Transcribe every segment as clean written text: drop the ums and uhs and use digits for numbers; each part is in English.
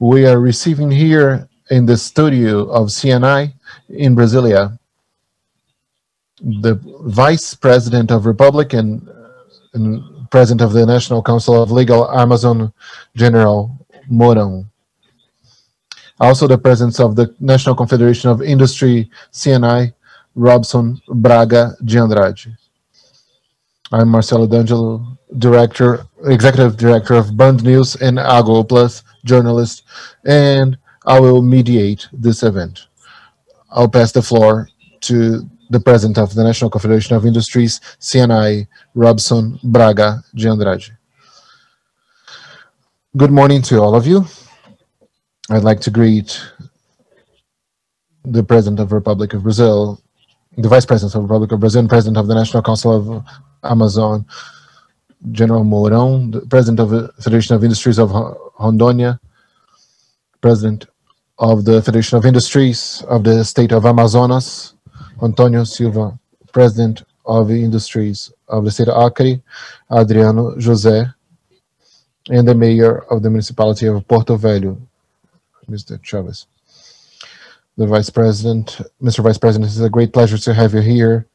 We are receiving here in the studio of CNI in Brasilia the Vice President of Republic and President of the National Council of Legal Amazon, General Mourão. Also the presence of the National Confederation of Industry, CNI, Robson Braga de Andrade. I'm Marcelo D'Angelo, Executive Director of Band News and Agro Plus, journalist, and I will mediate this event. I'll pass the floor to the President of the National Confederation of Industries, CNI, Robson Braga de Andrade. Good morning to all of you. I'd like to greet the President of the Republic of Brazil, the Vice President of the Republic of Brazil, and President of the National Council of Amazon, General Mourão, the President of the Federation of Industries of Rondônia, President of the Federation of Industries of the State of Amazonas, Antônio Silva, President of the Industries of the State of Acre, Adriano José, and the Mayor of the Municipality of Porto Velho, Mr. Chavez. The Vice President, Mr. Vice President, it's a great pleasure to have you here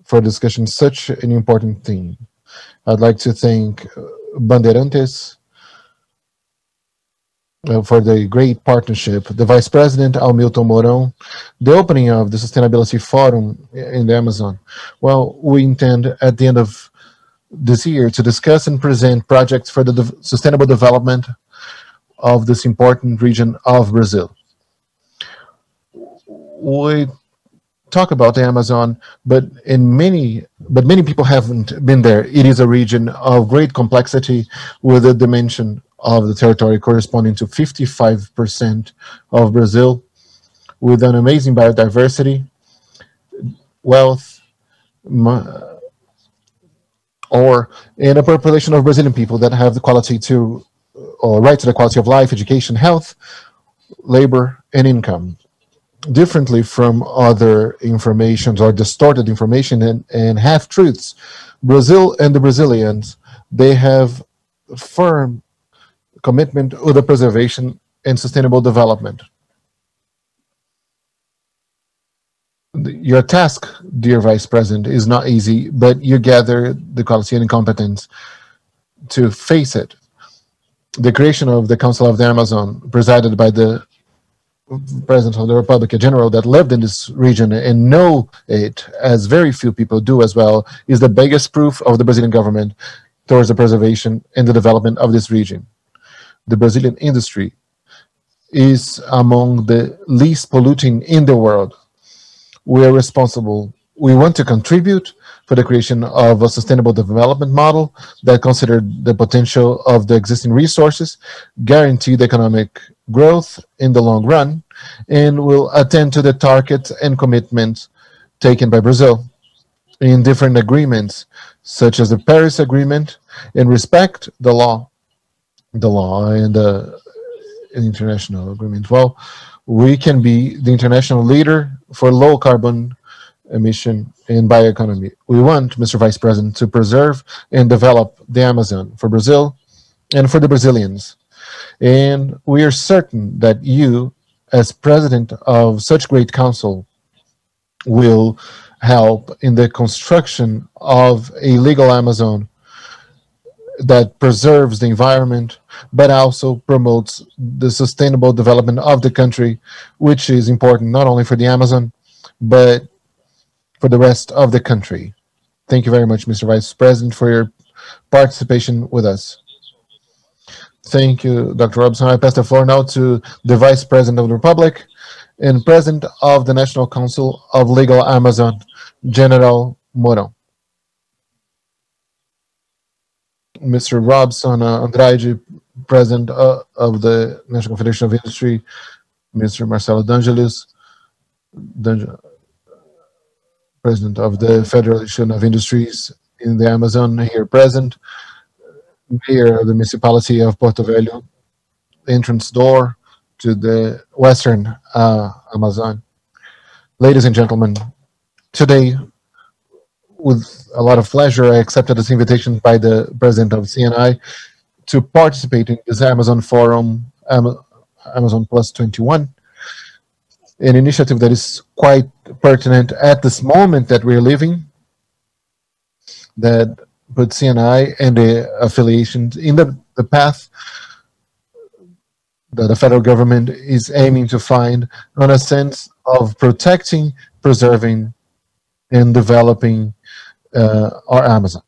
for discussion such an important thing. I'd like to thank Bandeirantes for the great partnership, the Vice President, Hamilton Mourão, the opening of the Sustainability Forum in the Amazon. Well, we intend at the end of this year to discuss and present projects for the sustainable development of this important region of Brazil. We talk about the Amazon, but many people haven't been there. It is a region of great complexity with a dimension of the territory corresponding to 55% of Brazil, with an amazing biodiversity, wealth, and a population of Brazilian people that have the quality to, or right to the quality of life, education, health, labor, and income. Differently from other informations or distorted information and half-truths, Brazil and the Brazilians, they have firm commitment to the preservation and sustainable development. Your task, dear Vice President, is not easy, but you gather the quality and competence to face it. The creation of the Council of the Amazon, presided by the President of the Republic, a general that lived in this region and know it as very few people do as well, is the biggest proof of the Brazilian government towards the preservation and the development of this region. The Brazilian industry is among the least polluting in the world. We are responsible. We want to contribute for the creation of a sustainable development model that considered the potential of the existing resources, guarantee the economic growth in the long run, and will attend to the targets and commitments taken by Brazil in different agreements, such as the Paris Agreement, and respect the law and the international agreement. Well, we can be the international leader for low carbon emission and bioeconomy. We want, Mr. Vice President, to preserve and develop the Amazon for Brazil and for the Brazilians. And we are certain that you, as president of such great council, will help in the construction of a legal Amazon that preserves the environment, but also promotes the sustainable development of the country, which is important not only for the Amazon, but for the rest of the country. Thank you very much, Mr. Vice President, for your participation with us. Thank you, Dr. Robson. I pass the floor now to the Vice President of the Republic and President of the National Council of Legal Amazon, General Mourão. Mr. Robson Andrade, President of the National Confederation of Industry, Mr. Marcelo D'Angelo, President of the Federation of Industries in the Amazon, here present, Mayor of the Municipality of Porto Velho, entrance door to the Western Amazon. Ladies and gentlemen, today, with a lot of pleasure, I accepted this invitation by the President of CNI to participate in this Amazon Forum Amazon+21, an initiative that is quite pertinent at this moment that we're living, that puts CNI and the affiliations in the path that the federal government is aiming to find on a sense of protecting, preserving, and developing our Amazon.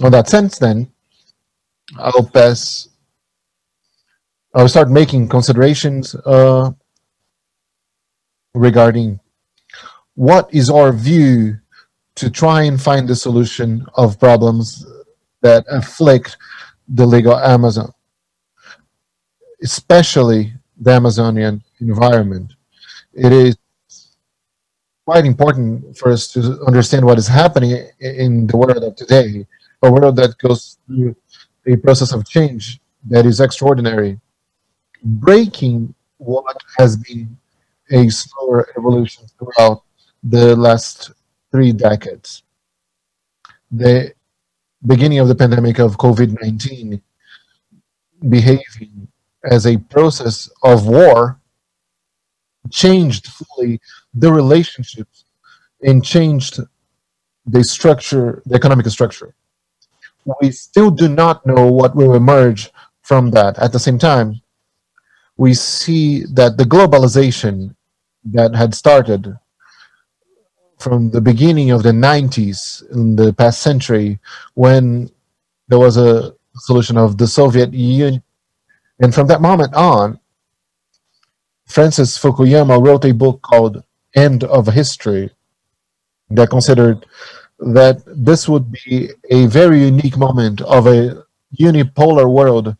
On that sense, then, I'll start making considerations regarding what is our view to try and find the solution of problems that afflict the legal Amazon, especially the Amazonian environment. It is quite important for us to understand what is happening in the world of today, a world that goes through a process of change that is extraordinary, breaking what has been a slower evolution throughout the last 3 decades. The beginning of the pandemic of COVID-19 behaving as a process of war changed fully the relationships and changed the structure, the economic structure. We still do not know what will emerge from that. At the same time, we see that the globalization that had started from the beginning of the 90s in the past century, when there was a solution of the Soviet Union, and from that moment on, Francis Fukuyama wrote a book called End of History that considered that this would be a very unique moment of a unipolar world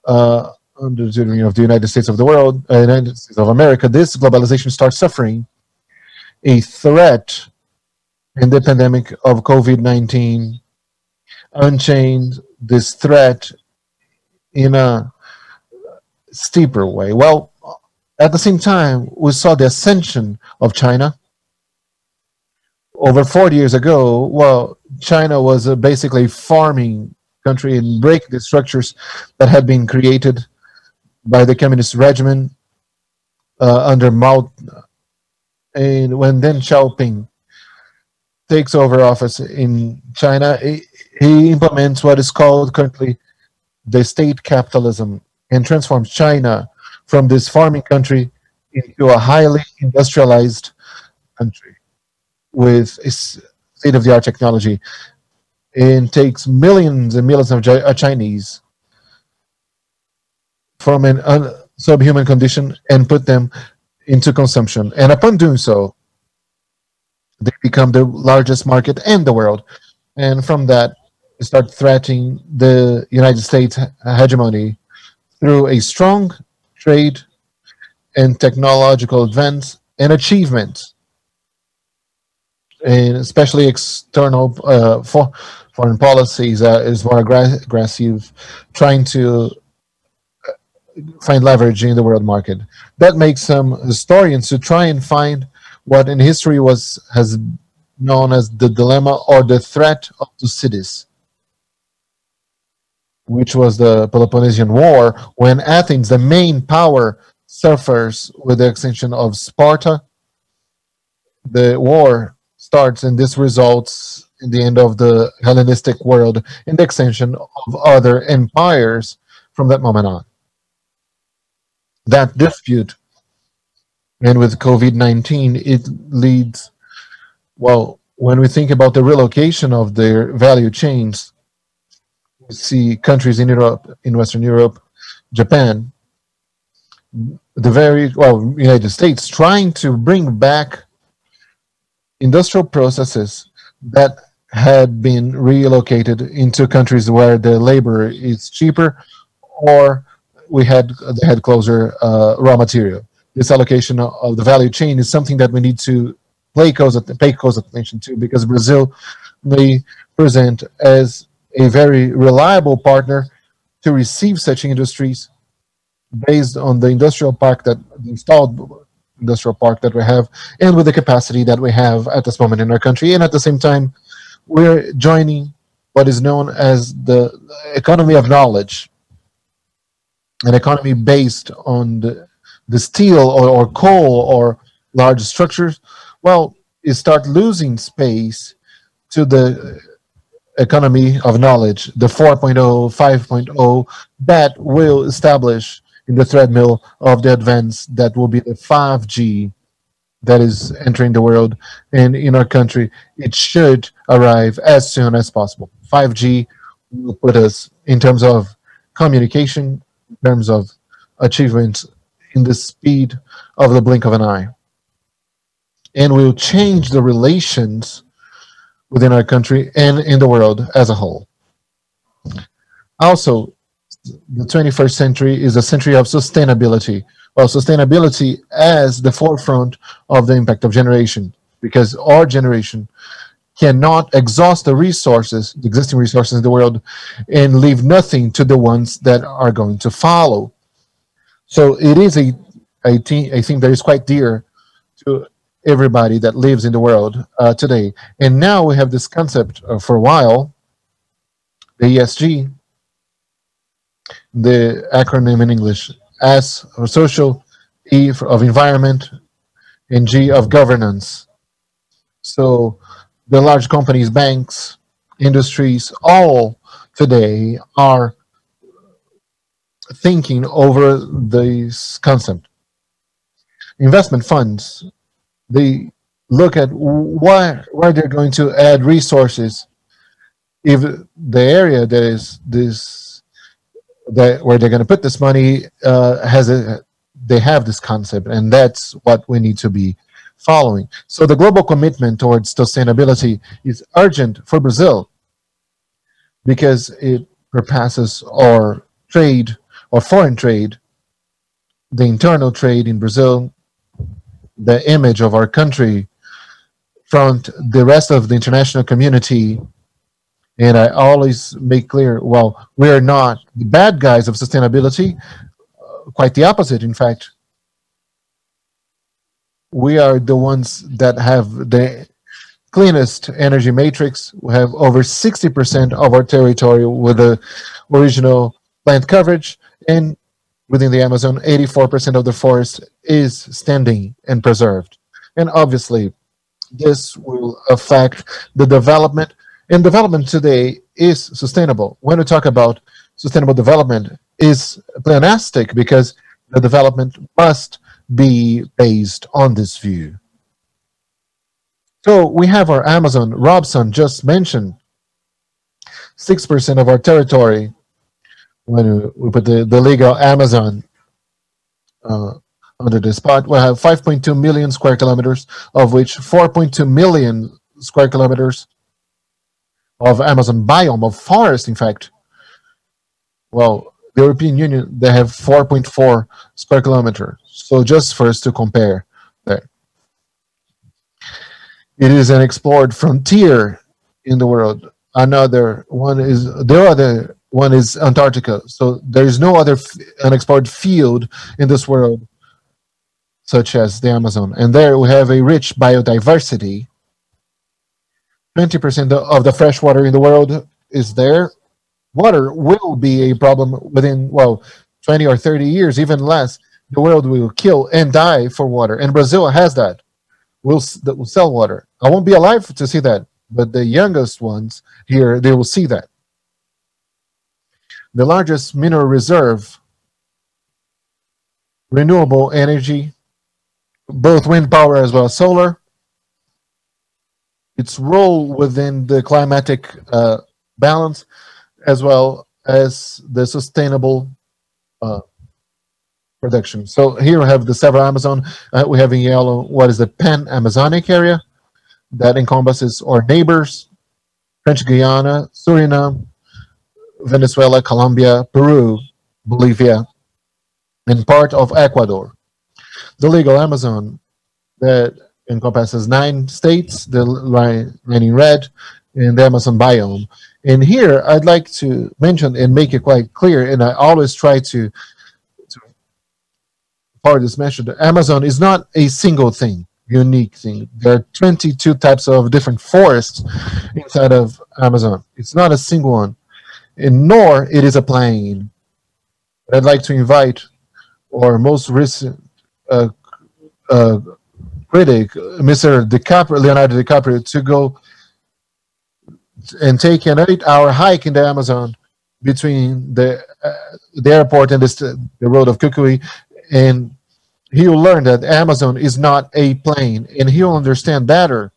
under the tyranny of the United States of the world, United States of America. This globalization starts suffering a threat in the pandemic of COVID-19, unchained this threat in a steeper way. Well, at the same time, we saw the ascension of China. Over 40 years ago, well, China was basically a farming country and break the structures that had been created by the communist regime under Mao. And when Deng Xiaoping takes over office in China, he implements what is called currently the state capitalism and transforms China from this farming country into a highly industrialized country with state-of-the-art technology, and takes millions and millions of Chinese from an subhuman condition and put them into consumption. And upon doing so, they become the largest market in the world. And from that, they start threatening the United States hegemony through a strong trade and technological advance and achievements, and especially external foreign policies is more aggressive, trying to find leverage in the world market. That makes some historians to try and find what in history has known as the dilemma or the threat of Thucydides, which was the Peloponnesian War, when Athens, the main power, suffers with the extinction of Sparta. The war starts, and this results in the end of the Hellenistic world and the extension of other empires from that moment on. That dispute, and with COVID-19, it leads, well, when we think about the relocation of their value chains, we see countries in Europe, in Western Europe, Japan, United States, trying to bring back industrial processes that had been relocated into countries where the labor is cheaper, or they had closer raw material. This allocation of the value chain is something that we need to pay close attention to, because Brazil may present as a very reliable partner to receive such industries based on the installed industrial park that we have, and with the capacity that we have at this moment in our country. And at the same time, we're joining what is known as the economy of knowledge, an economy based on the steel or coal or large structures, well, you start losing space to the economy of knowledge, the 4.0, 5.0, that will establish in the treadmill of the advance that will be the 5G that is entering the world. And in our country, it should arrive as soon as possible. 5G will put us, in terms of communication, in terms of achievements, in the speed of the blink of an eye. And will change the relations within our country and in the world as a whole. Also, the 21st century is a century of sustainability. Well, sustainability as the forefront of the impact of generation, because our generation cannot exhaust the resources, the existing resources in the world, and leave nothing to the ones that are going to follow. So it is a thing that is quite dear to everybody that lives in the world today. And now we have this concept for a while, the ESG, the acronym in English, S of social, E of environment, and G of governance. So the large companies, banks, industries, all today are thinking over this concept. Investment funds, they look at where they're going to add resources if the area that is this that where they're going to put this money they have this concept, and that's what we need to be following. So the global commitment towards sustainability is urgent for Brazil because it surpasses our trade or foreign trade, the internal trade in Brazil, the image of our country front the rest of the international community. And I always make clear, well, we are not the bad guys of sustainability, quite the opposite. In fact, we are the ones that have the cleanest energy matrix. We have over 60% of our territory with the original plant coverage, and within the Amazon, 84% of the forest is standing and preserved. And obviously, this will affect the development. And development today is sustainable. When we talk about sustainable development, is pleonastic because the development must be based on this view. So we have our Amazon. Robson just mentioned 6% of our territory. When we put the legal Amazon under the spot, we have 5.2 million square kilometers, of which 4.2 million square kilometers of Amazon biome, of forest, in fact. Well, the European Union, they have 4.4 square kilometers. So just for us to compare there. It is an explored frontier in the world. Another one is, the other one is Antarctica. So there is no other unexplored field in this world such as the Amazon. And there we have a rich biodiversity. 20% of the fresh water in the world is there. Water will be a problem within, well, 20 or 30 years, even less. The world will kill and die for water. And Brazil has that. Will sell water. I won't be alive to see that, but the youngest ones here, they will see that. The largest mineral reserve, renewable energy, both wind power as well as solar, its role within the climatic balance, as well as the sustainable production. So here we have the several Amazon. We have in yellow what is the Pan-Amazonic area that encompasses our neighbors, French Guiana, Suriname, Venezuela, Colombia, Peru, Bolivia, and part of Ecuador. The legal Amazon that encompasses 9 states, the line in red, in the Amazon biome. And here I'd like to mention and make it quite clear, and I always try to part of this message, the Amazon is not a single thing, unique thing. There are 22 types of different forests inside of Amazon. It's not a single one, and nor it is a plain. I'd like to invite our most recent uh, uh, critic, Mr. Leonardo DiCaprio, to go and take an 8-hour hike in the Amazon between the airport and the road of Kukui, and he'll learn that Amazon is not a plane, and he'll understand better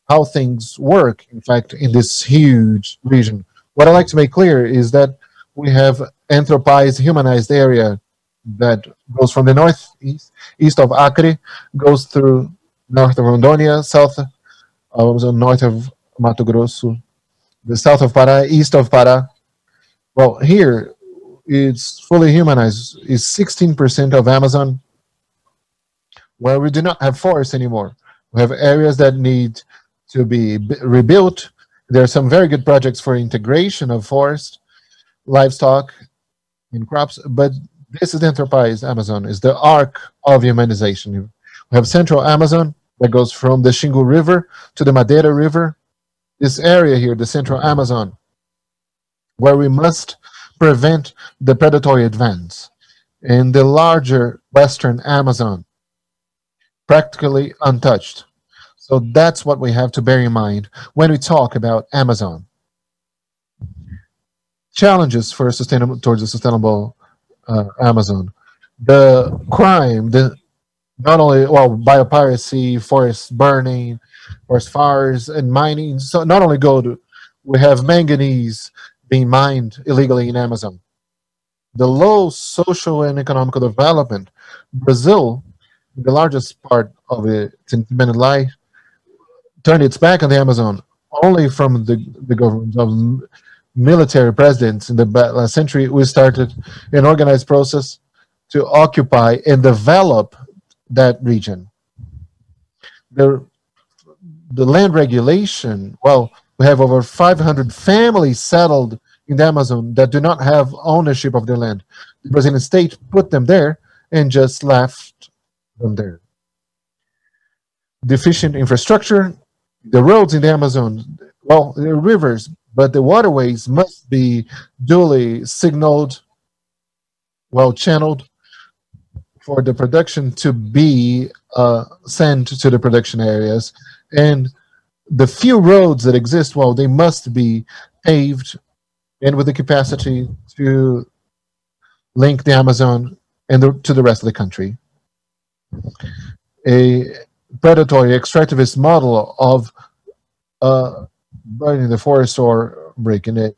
how things work, in fact, in this huge region. What I like to make clear is that we have anthropized, humanized area that goes from the northeast, east of Acre, goes through north of Rondônia, south of north of Mato Grosso, the south of Pará, east of Pará. Well, here it's fully humanized. It's 16% of Amazon, where we do not have forests anymore. We have areas that need to be rebuilt. There are some very good projects for integration of forest, livestock, and crops, but this is the enterprise Amazon, is the arc of humanization. We have Central Amazon that goes from the Xingu River to the Madeira River. This area here, the Central Amazon, where we must prevent the predatory advance. And the larger Western Amazon, practically untouched. So that's what we have to bear in mind when we talk about Amazon. Challenges for towards a sustainable Amazon. The crime, not only biopiracy, forest burning, forest fires, and mining. So not only gold, we have manganese being mined illegally in Amazon. The low social and economical development. Brazil, the largest part of its independent life, turned its back on the Amazon only from the government of military presidents in the last century. We started an organized process to occupy and develop that region. The land regulation, well, we have over 500 families settled in the Amazon that do not have ownership of their land. The Brazilian state put them there and just left them there. Deficient infrastructure, the roads in the Amazon, well, the rivers, but the waterways must be duly signaled, well channeled, for the production to be sent to the production areas. And the few roads that exist, well, they must be paved and with the capacity to link the Amazon and to the rest of the country. A predatory extractivist model of burning the forest or breaking it.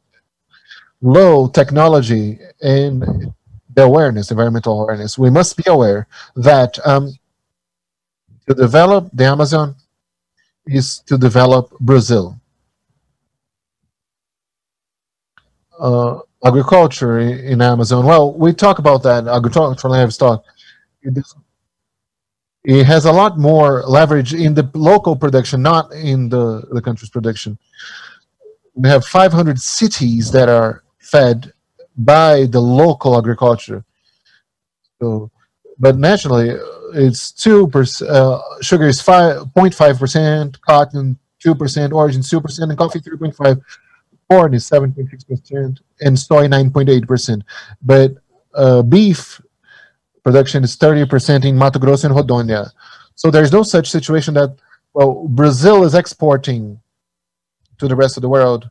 Low technology and the awareness, environmental awareness. We must be aware that to develop the Amazon is to develop Brazil. Agriculture in Amazon. Well, we talk about that, agricultural livestock. It has a lot more leverage in the local production, not in the country's production. We have 500 cities that are fed by the local agriculture. So, but nationally, it's 2%. Sugar is 0.5%, cotton 2%, origin 2%, and coffee 3.5%. Corn is 7.6%, and soy 9.8%. But beef production is 30% in Mato Grosso and Rondônia. So there's no such situation that, well, Brazil is exporting to the rest of the world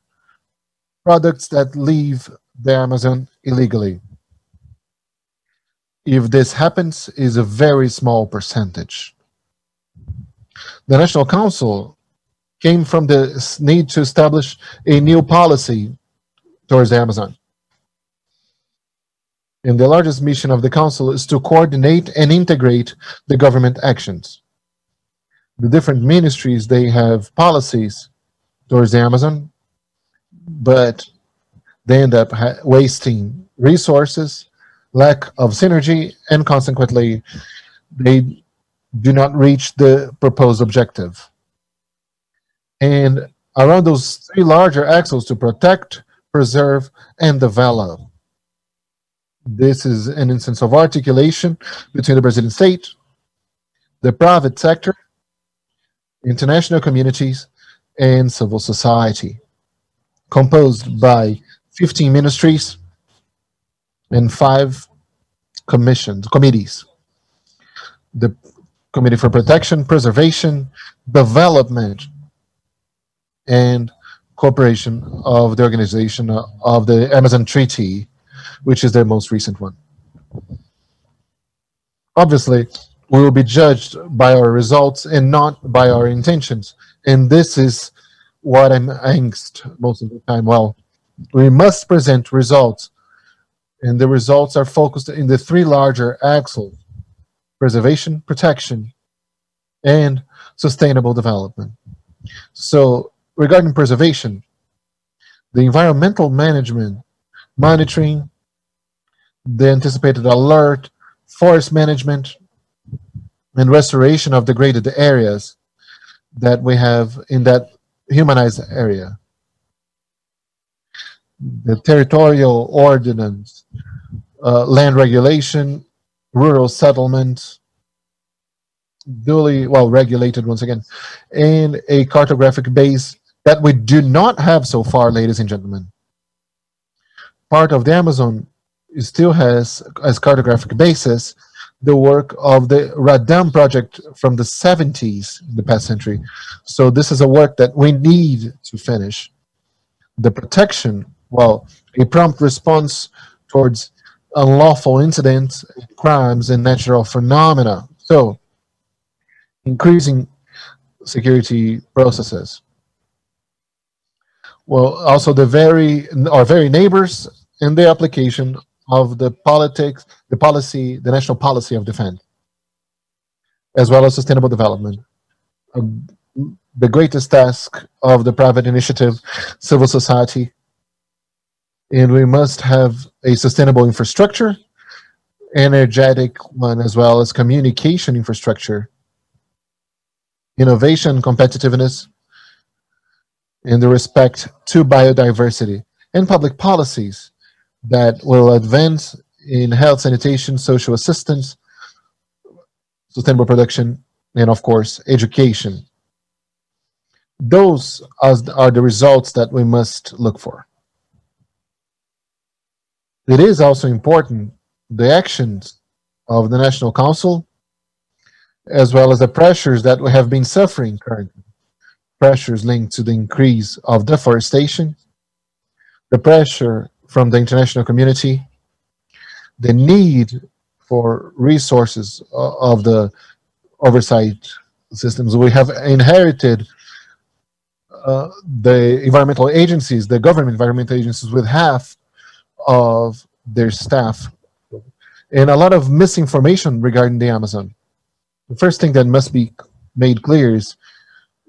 products that leave the Amazon illegally. If this happens, is a very small percentage. The National Council came from the need to establish a new policy towards the Amazon. And the largest mission of the Council is to coordinate and integrate the government actions. The different ministries, they have policies towards the Amazon, but they end up wasting resources, lack of synergy, and consequently, they do not reach the proposed objective. And around those three larger axes to protect, preserve, and develop. This is an instance of articulation between the Brazilian state, the private sector, international communities, and civil society, composed by 15 ministries and 5 committees. The Committee for Protection, Preservation, Development, and Cooperation of the Organization of the Amazon Treaty, which is their most recent one. Obviously, we will be judged by our results and not by our intentions. And this is what I'm angst most of the time. Well, we must present results, and the results are focused in the three larger axes: preservation, protection, and sustainable development. So regarding preservation, the environmental management, monitoring, the anticipated alert, forest management, and restoration of degraded areas that we have in that humanized area. The territorial ordinance, land regulation, rural settlement, duly regulated once again, and a cartographic base that we do not have so far, ladies and gentlemen. Part of the Amazon still has as cartographic basis the work of the Radam project from the 70s in the past century. So this is a work that we need to finish. The protection, a prompt response towards unlawful incidents, crimes, and natural phenomena. So increasing security processes. Also our very neighbors in the application of the politics, the policy, the national policy of defense, as well as sustainable development. The greatest task of the private initiative, civil society, and we must have a sustainable infrastructure, energetic one, as well as communication infrastructure, innovation, competitiveness, and the respect to biodiversity, and public policies that will advance in health, sanitation, social assistance, sustainable production, and of course, education. Those are the results that we must look for. It is also important the actions of the National Council, as well as the pressures that we have been suffering currently. Pressures linked to the increase of deforestation, the pressure from the international community, the need for resources of the oversight systems. We have inherited the environmental agencies, the government environmental agencies, with half of their staff, and a lot of misinformation regarding the Amazon. The first thing that must be made clear is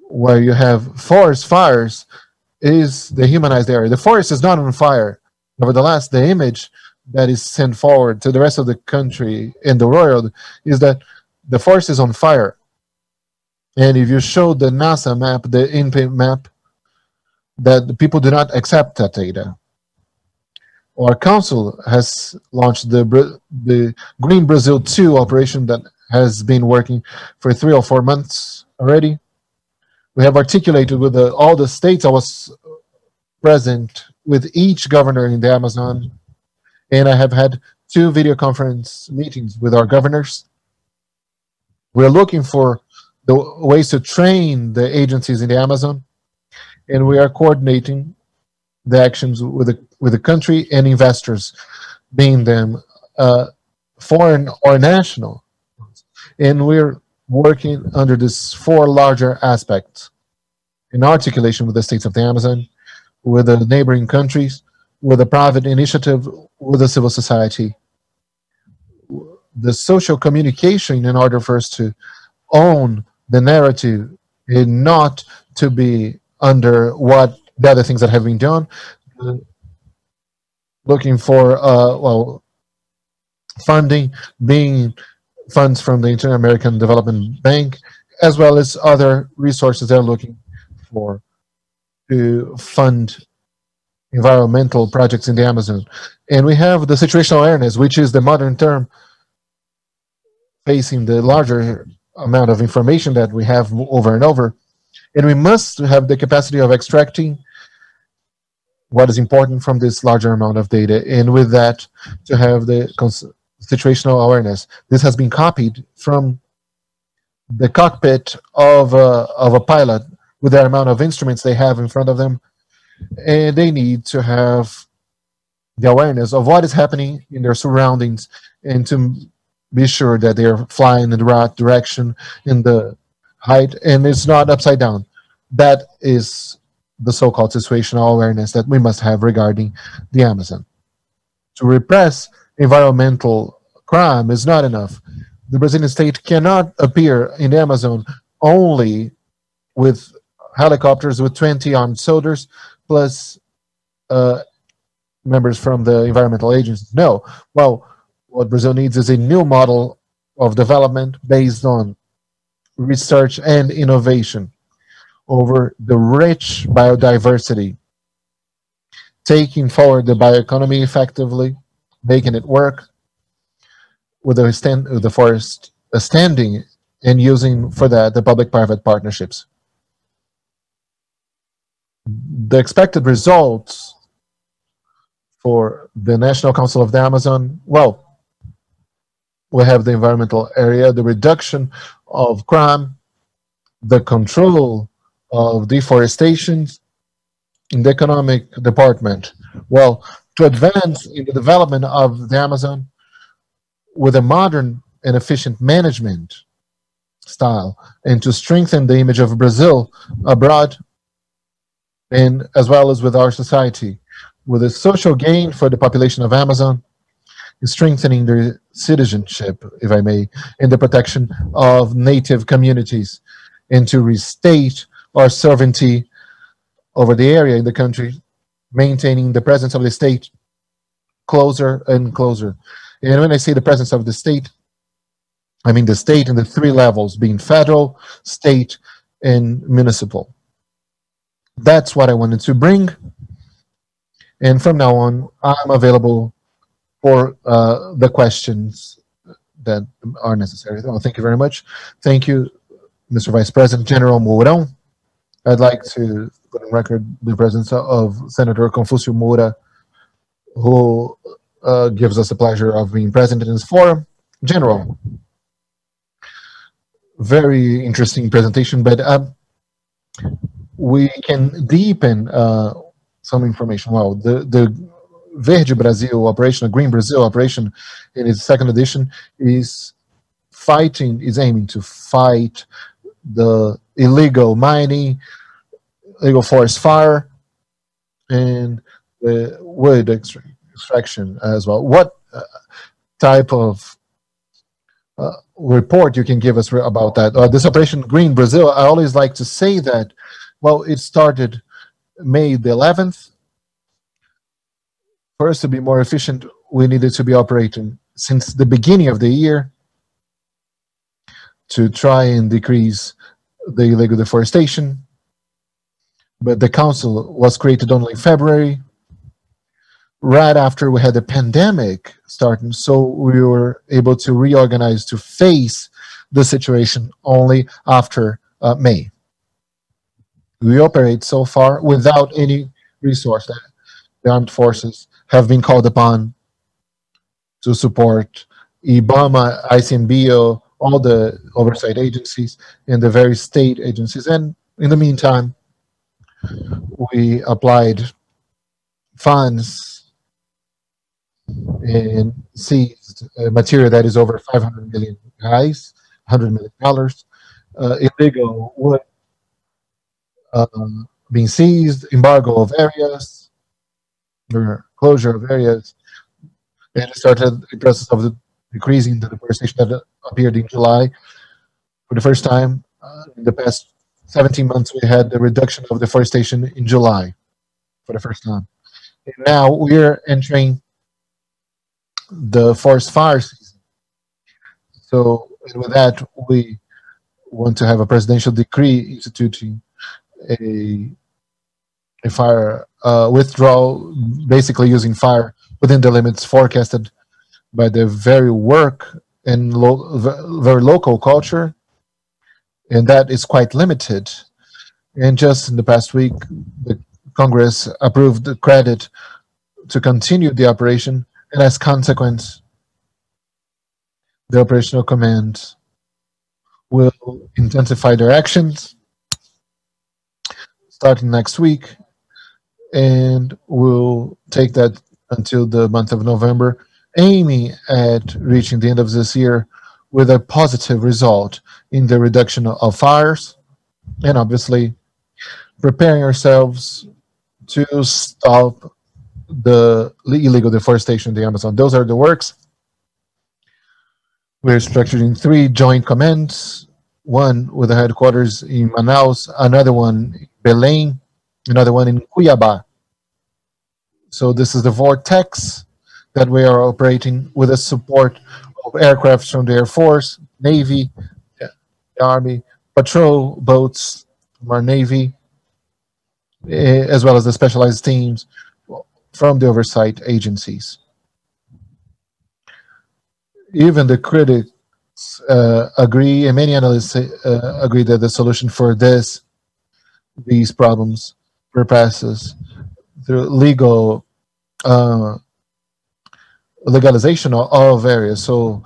where you have forest fires is the humanized area. The forest is not on fire. Nevertheless, the image that is sent forward to the rest of the country and the world is that the forest is on fire. And if you show the NASA map, the INPE map, that the people do not accept that data. Our council has launched the Green Brazil 2 operation that has been working for 3 or 4 months already. We have articulated with all the states. I was present with each governor in the Amazon, and I have had 2 video conference meetings with our governors. We're looking for the ways to train the agencies in the Amazon, and we are coordinating the actions with the country and investors, being them foreign or national. And we're working under these 4 larger aspects in articulation with the states of the Amazon, with the neighboring countries, with the private initiative, with the civil society. The social communication in order for us to own the narrative and not to be under what the other things that have been done, looking for funding, being funds from the Inter-American Development Bank, as well as other resources they're looking for to fund environmental projects in the Amazon. And we have the situational awareness, which is the modern term facing the larger amount of information that we have over and over. And we must have the capacity of extracting what is important from this larger amount of data. And with that, to have the situational awareness. This has been copied from the cockpit of a pilot with the amount of instruments they have in front of them, and they need to have the awareness of what is happening in their surroundings and to be sure that they're flying in the right direction in the height and it's not upside down. That is the so-called situational awareness that we must have regarding the Amazon. To repress environmental crime is not enough. The Brazilian state cannot appear in the Amazon only with helicopters with 20 armed soldiers plus members from the environmental agencies. No. Well, what Brazil needs is a new model of development based on research and innovation over the rich biodiversity, taking forward the bioeconomy effectively, making it work with the forest standing and using for that the public-private partnerships. The expected results for the National Council of the Amazon, well, we have the environmental area, the reduction of crime, the control of deforestation in the economic department. Well, to advance in the development of the Amazon with a modern and efficient management style and to strengthen the image of Brazil abroad and as well as with our society, with a social gain for the population of Amazon, strengthening their citizenship, if I may, in the protection of native communities, and to restate our sovereignty over the area in the country, maintaining the presence of the state closer and closer. And when I say the presence of the state, I mean the state in the three levels, being federal, state, and municipal. That's what I wanted to bring. And from now on, I'm available for the questions that are necessary. Well, thank you very much. Thank you, Mr. Vice President General Mourão. I'd like to put on record the presence of Senator Confucio Moura, who gives us the pleasure of being present in this forum. General, very interesting presentation, but we can deepen some information. Well, the Verde Brasil operation, the Green Brazil operation, in its second edition, is aiming to fight the illegal mining, illegal forest fire, and the wood extraction as well. What type of report you can give us about that? This operation Green Brazil, I always like to say that, well, it started May the 11th. For us to be more efficient, we needed to be operating since the beginning of the year to try and decrease the illegal deforestation. But the council was created only in February, right after we had the pandemic starting. So we were able to reorganize to face the situation only after May. We operate so far without any resource. The armed forces have been called upon to support IBAMA, ICMBio, all the oversight agencies and the various state agencies. And in the meantime, we applied funds and seized material that is over 500 million reais, $100 million, illegal wood being seized, embargo of areas, or closure of areas, and it started the process of the decreasing the deforestation that appeared in July. For the first time in the past 17 months, we had the reduction of deforestation in July for the first time. And now we're entering the forest fire season. So with that, we want to have a presidential decree instituting a fire withdrawal, basically using fire within the limits forecasted by the very work and very local culture, and that is quite limited. And just in the past week, the Congress approved the credit to continue the operation, and as consequence, The operational command will intensify their actions starting next week, and will take that until the month of November, aiming at reaching the end of this year with a positive result in the reduction of fires, and obviously preparing ourselves to stop the illegal deforestation in the Amazon. Those are the works. We're structured in 3 joint commands, one with the headquarters in Manaus, another one in Belém, another one in Cuiabá. So this is the vortex that we are operating with the support of aircraft from the Air Force, Navy, the Army, patrol boats from our Navy, as well as the specialized teams from the oversight agencies. Even the critics agree, and many analysts agree that the solution for these problems surpasses through legalization of areas. So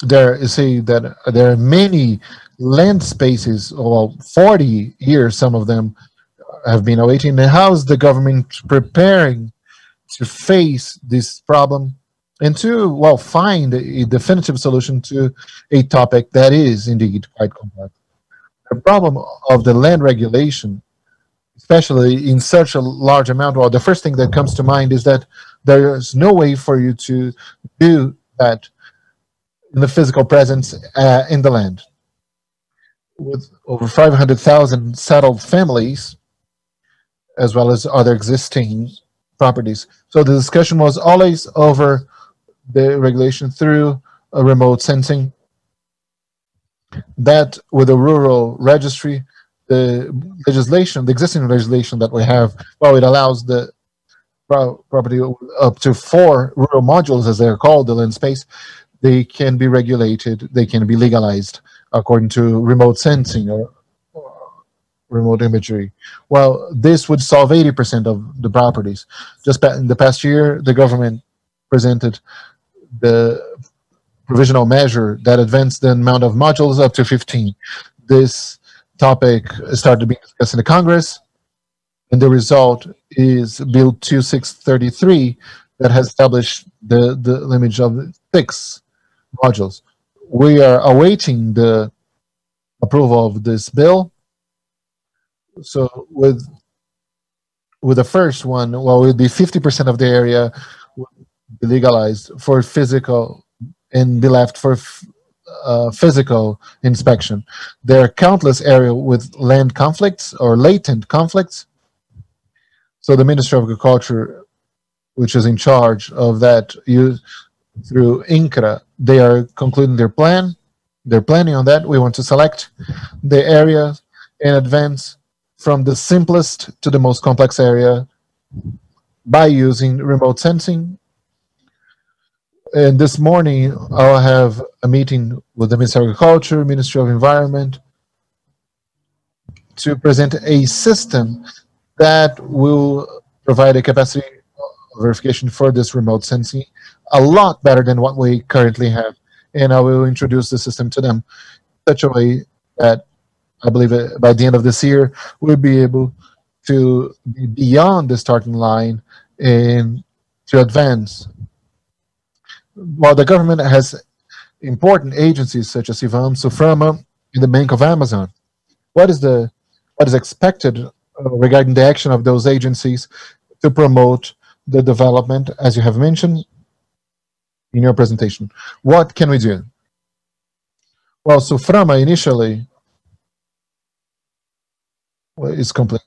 you see that there are many land spaces, well, 40 years, some of them have been awaiting. And how is the government preparing to face this problem and to, well, find a definitive solution to a topic that is indeed quite complex? The problem of the land regulation, especially in such a large amount, well, the first thing that comes to mind is that there is no way for you to do that in the physical presence in the land. With over 500,000 settled families, as well as other existing properties. So the discussion was always over the regulation through a remote sensing. That with a rural registry, the existing legislation that we have, well, it allows the property up to 4 rural modules, as they're called, the land space. They can be regulated, they can be legalized according to remote sensing or remote imagery. Well, this would solve 80% of the properties. Just in the past year, the government presented the provisional measure that advanced the amount of modules up to 15. This topic started being discussed in the Congress, and the result is Bill 2633 that has established the limit of 6 modules. We are awaiting the approval of this bill. So with the first one, well, it would be 50% of the area would be legalized for physical and be left for physical inspection. There are countless areas with land conflicts or latent conflicts. So the Ministry of Agriculture, which is in charge of that, through INCRA, they are concluding their plan. They're planning on that. We want to select the area in advance from the simplest to the most complex area by using remote sensing. And this morning, I'll have a meeting with the Ministry of Agriculture, Ministry of Environment, to present a system that will provide a capacity verification for this remote sensing a lot better than what we currently have. And I will introduce the system to them in such a way that I believe by the end of this year, we'll be able to be beyond the starting line and to advance. While the government has important agencies such as IVAM, SUFRAMA, and the Bank of Amazon, what is expected regarding the action of those agencies to promote the development, as you have mentioned in your presentation? What can we do? Well, SUFRAMA initially is complete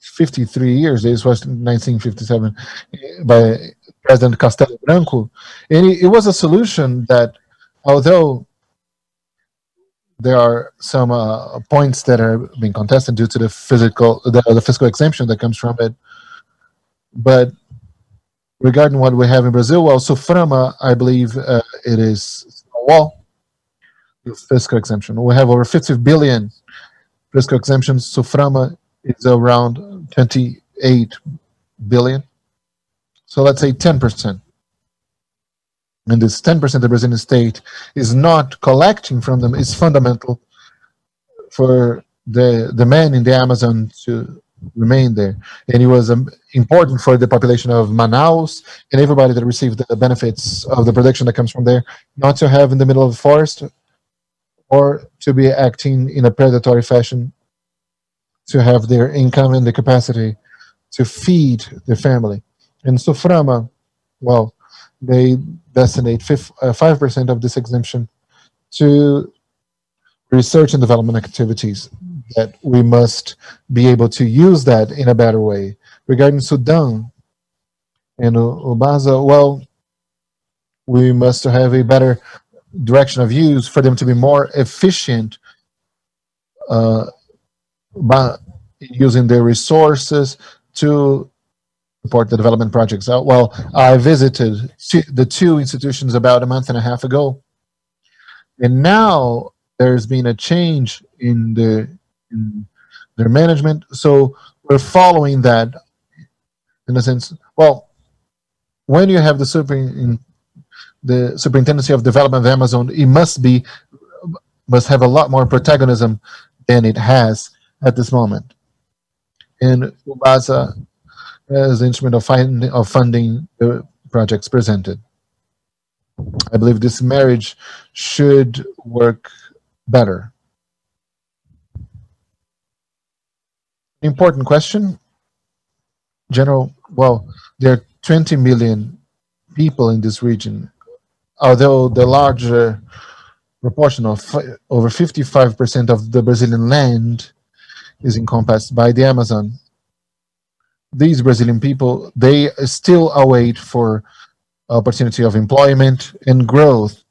53 years. This was 1957 by President Castelo Branco, and it was a solution that, although there are some points that are being contested due to the fiscal exemption that comes from it, but regarding what we have in Brazil, well, SUFRAMA, I believe it is a wall of fiscal exemption. We have over 50 billion fiscal exemptions. SUFRAMA is around 28 billion. So let's say 10%. and this 10% the Brazilian state is not collecting from them is fundamental for the man in the Amazon to remain there. And it was important for the population of Manaus and everybody that received the benefits of the production that comes from there, not to have in the middle of the forest or to be acting in a predatory fashion, to have their income and the capacity to feed their family. And Suframa, well, they destinate 5% of this exemption to research and development activities, that we must be able to use that in a better way. Regarding Sudan and Ubaza, well, we must have a better direction of use for them to be more efficient by using their resources to support the development projects. Well, I visited the two institutions about a month and a half ago, and now there's been a change in their management. So we're following that in a sense. Well, when you have the superintendency of development of Amazon, it must have a lot more protagonism than it has at this moment. And UBASA as the instrument of funding the projects presented. I believe this marriage should work better. Important question, General. Well, there are 20 million people in this region, although the larger proportion of over 55% of the Brazilian land is encompassed by the Amazon. These Brazilian people, they still await for opportunity of employment and growth.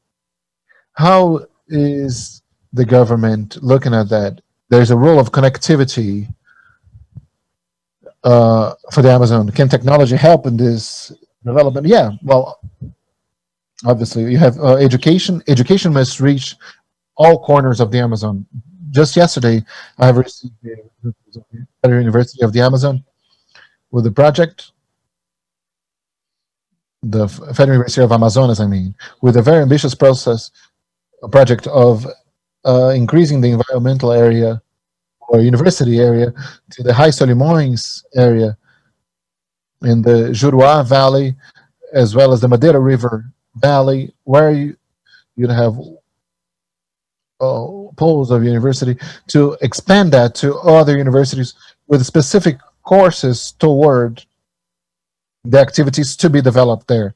How is the government looking at that? There's a role of connectivity for the Amazon. Can technology help in this development? Yeah, well, obviously you have education. Education must reach all corners of the Amazon. Just yesterday, I have received the Federal University of the Amazon with the project, the Federal University of Amazonas, I mean, with a very ambitious project of increasing the environmental area or university area to the High Solimões area in the Juruá Valley, as well as the Madeira River Valley, where you'd have poles of university, to expand that to other universities with specific courses toward the activities to be developed there.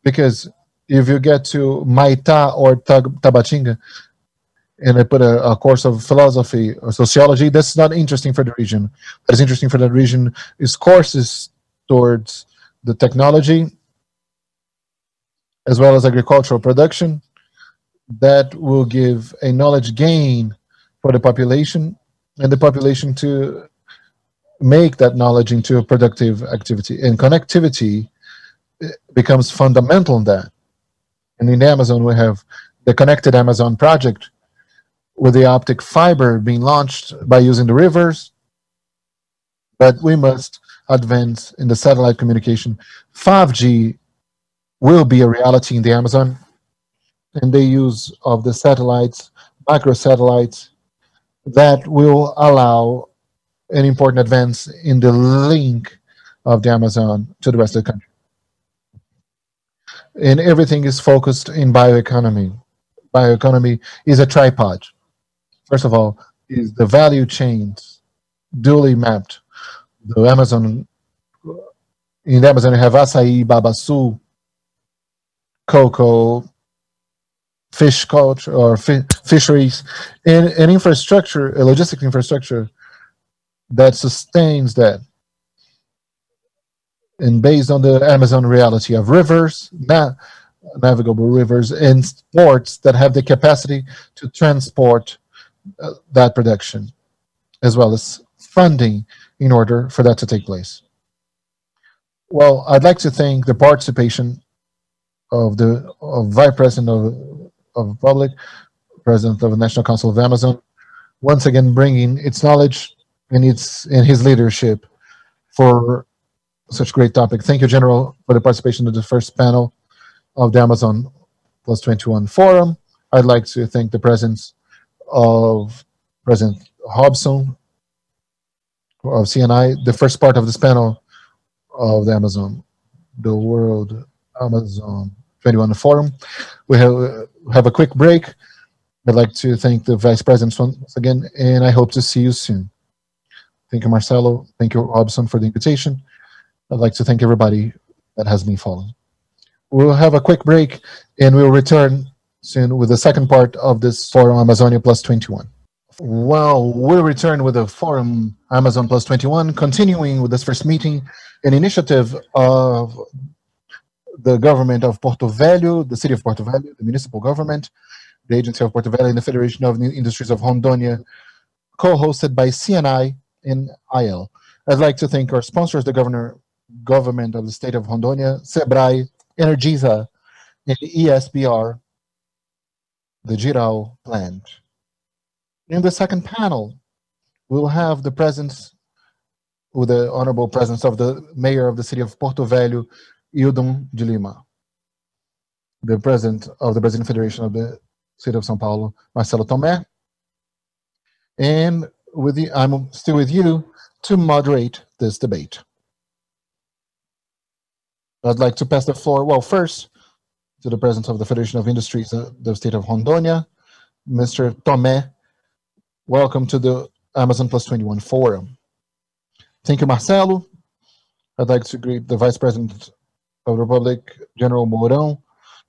Because if you get to Maitá or Tabatinga and I put a course of philosophy or sociology, that's not interesting for the region. What is interesting for the region is courses towards the technology as well as agricultural production that will give a knowledge gain for the population, and the population to make that knowledge into a productive activity. And connectivity becomes fundamental in that. And in Amazon, we have the Connected Amazon project with the optic fiber being launched by using the rivers. But we must advance in the satellite communication. 5G will be a reality in the Amazon, and the use of the satellites, microsatellites, that will allow an important advance in the link of the Amazon to the rest of the country. And everything is focused in bioeconomy. Bioeconomy is a tripod. First of all, is the value chains duly mapped. The Amazon, in the Amazon, you have açaí, babaçu, cocoa, fish culture or fisheries, and infrastructure, a logistic infrastructure that sustains that. And based on the Amazon reality of rivers, navigable rivers, and ports that have the capacity to transport that production, as well as funding in order for that to take place. Well, I'd like to thank the participation of the Vice President of Public, President of the National Council of Amazon, once again bringing its knowledge and his leadership for such great topic. Thank you, General, for the participation of the first panel of the Amazon Amazon+21 forum. I'd like to thank the presence of President Hobson of CNI, the first part of this panel of the World Amazon+21 forum. We have a quick break. I'd like to thank the vice presidents once again, and I hope to see you soon. Thank you, Marcelo. Thank you, Robson, for the invitation. I'd like to thank everybody that has been following. We'll have a quick break, and we'll return soon with the second part of this forum, Amazônia+21. Well, we'll return with the forum Amazon+21, continuing with this first meeting, an initiative of the government of Porto Velho, the city of Porto Velho, the municipal government, the agency of Porto Velho, and the Federation of Industries of Rondônia, co-hosted by CNI and IL. I'd like to thank our sponsors, the government of the state of Rondônia, SEBRAE, Energisa, and ESBR, the Giral plant. In the second panel, we'll have the presence, with the honorable presence of the mayor of the city of Porto Velho, Hildon de Lima, the president of the Brazilian Federation of the city of São Paulo, Marcelo Tomé, and I'm still with you to moderate this debate. I'd like to pass the floor, well, first, to the president of the Federation of Industries of the state of Rondônia, Mr. Tomé. Welcome to the Amazon+21 forum. Thank you, Marcelo. I'd like to greet the Vice President of the Republic, General Mourão,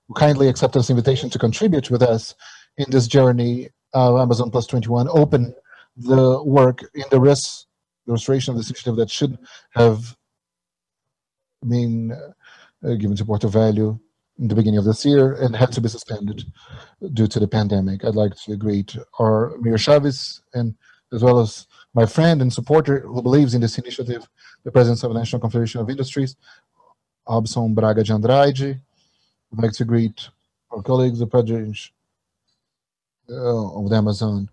who kindly accepted this invitation to contribute with us in this journey of Amazon+21, open the work in the restoration of this initiative that should have been given to Porto Velho in the beginning of this year and had to be suspended due to the pandemic. I'd like to greet our Mayor Chaves, and as well as my friend and supporter who believes in this initiative, the President of the National Confederation of Industries, Robson Braga de Andrade. I'd like to greet our colleagues, the President of the Amazon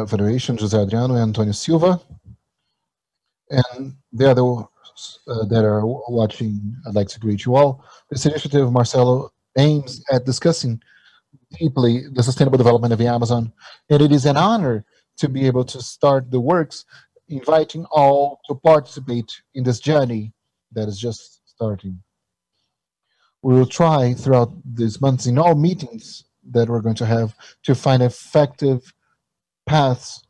Federation, José Adriano and Antonio Silva, and the other that are watching. I'd like to greet you all. This initiative, Marcelo, aims at discussing deeply the sustainable development of the Amazon, and it is an honor to be able to start the works, inviting all to participate in this journey that is just starting. We will try throughout these months in all meetings that we're going to have to find effective paths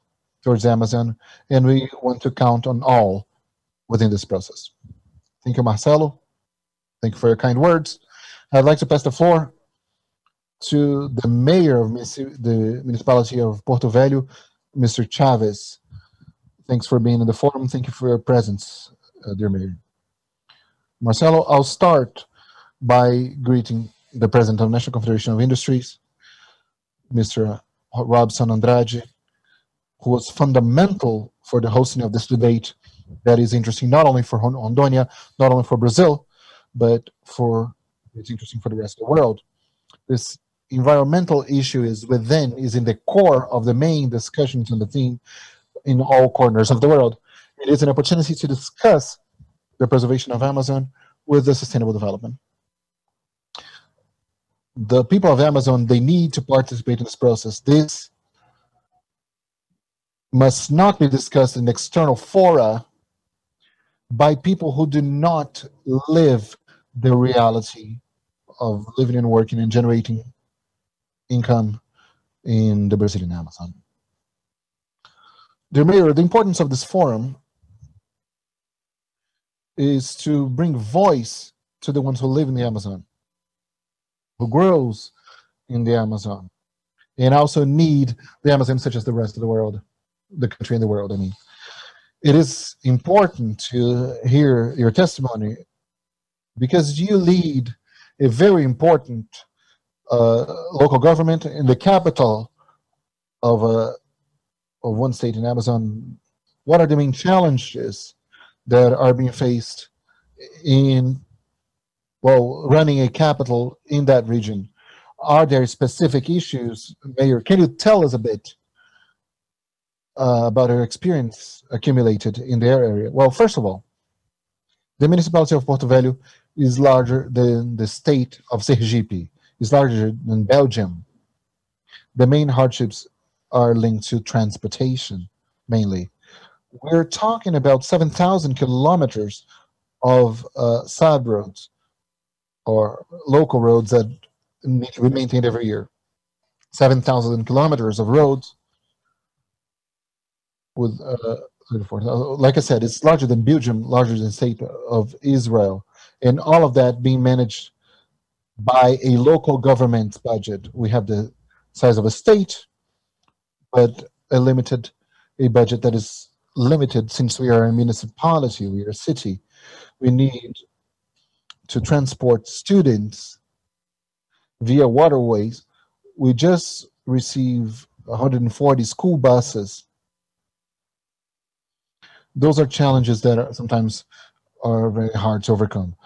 towards Amazon, and we want to count on all within this process. Thank you, Marcelo. Thank you for your kind words. I'd like to pass the floor to the mayor of the municipality of Porto Velho, Mr. Chaves. Thanks for being in the forum. Thank you for your presence, dear mayor. Marcelo, I'll start by greeting the president of the National Confederation of Industries, Mr. Robson Andrade, who was fundamental for the hosting of this debate that is interesting not only for Rondônia, not only for Brazil, but it's interesting for the rest of the world. This environmental issue is in the core of the main discussions on the theme in all corners of the world. It is an opportunity to discuss the preservation of Amazon with the sustainable development. The people of Amazon, they need to participate in this process. This must not be discussed in external fora by people who do not live the reality of living and working and generating income in the Brazilian Amazon. Dear Mayor, the importance of this forum is to bring voice to the ones who live in the Amazon, who grows in the Amazon, and also need the Amazon such as the rest of the world, the country and the world, I mean. It is important to hear your testimony because you lead a very important local government in the capital of one state in Amazon. What are the main challenges that are being faced in, running a capital in that region? Are there specific issues? Mayor, can you tell us a bit about your experience accumulated in their area? Well, first of all, the municipality of Porto Velho is larger than the state of Sergipe, is larger than Belgium. The main hardships are linked to transportation, mainly. We're talking about 7,000 kilometers of side roads or local roads that need to be maintained every year. 7,000 kilometers of roads with 34. Like I said, it's larger than Belgium, larger than the state of Israel, and all of that being managed by a local government budget. We have the size of a state, but a budget that is limited since we are a municipality, we are a city. We need to transport students via waterways. We just receive 140 school buses. Those are challenges that sometimes are very hard to overcome.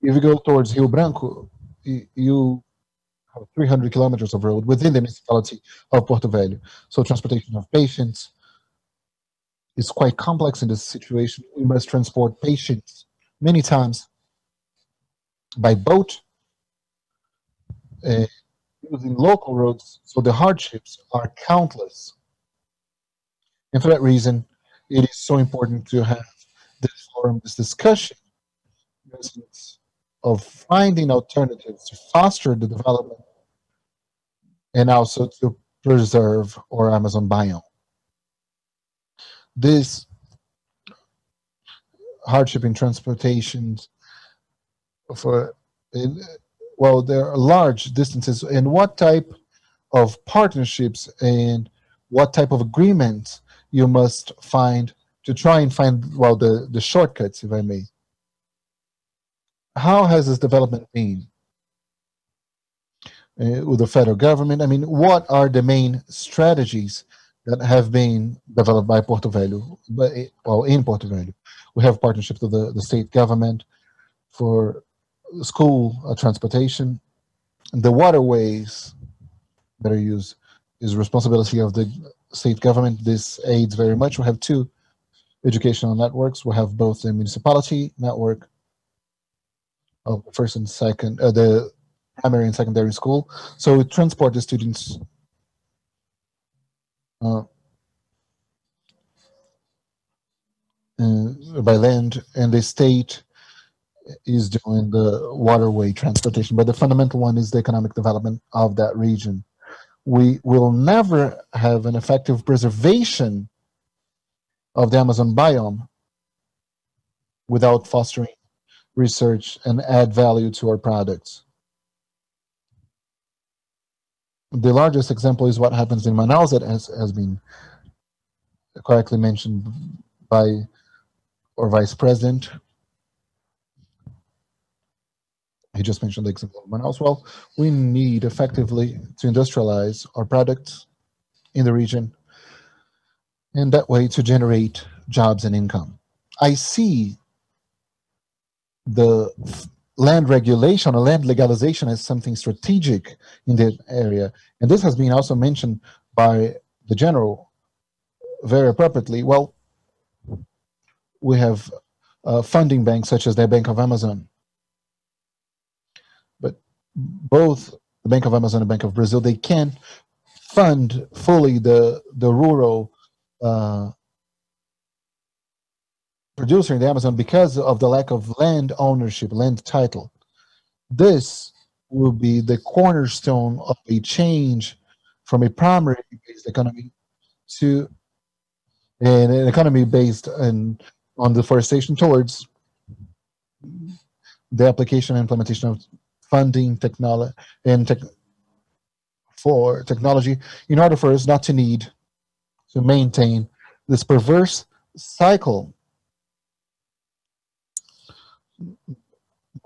If you go towards Rio Branco, you have 300 kilometers of road within the municipality of Porto Velho. So transportation of patients is quite complex in this situation. We must transport patients many times by boat, uh, using local roads, so the hardships are countless. And for that reason, it is so important to have this forum, this discussion, of finding alternatives to foster the development and also to preserve our Amazon biome. This hardship in transportation for well, there are large distances, and what type of partnerships and what type of agreements you must find to try and find, well, the shortcuts, if I may. How has this development been with the federal government? I mean, what are the main strategies that have been developed by Porto Velho, well, in Porto Velho? We have partnerships with the state government for school transportation. The waterways that are used is responsibility of the state government. This aids very much. We have two educational networks. We have both the municipality network of the first and second, the primary and secondary school. So we transport the students by land, and the state is doing the waterway transportation. But the fundamental one is the economic development of that region. We will never have an effective preservation of the Amazon biome without fostering research and add value to our products. The largest example is what happens in Manaus, that has been correctly mentioned by our vice president. He just mentioned the example of Manaus. Well, we need effectively to industrialize our products in the region, and that way to generate jobs and income. I see the land regulation or land legalization as something strategic in the area. And this has been also mentioned by the general very appropriately. Well, we have funding banks such as the Bank of Amazon. But both the Bank of Amazon and Bank of Brazil, they can't fund fully the rural producer in the Amazon because of the lack of land ownership, land title. This will be the cornerstone of a change from a primary-based economy to an economy based on deforestation towards the application and implementation of funding technology for technology in order for us not to need to maintain this perverse cycle.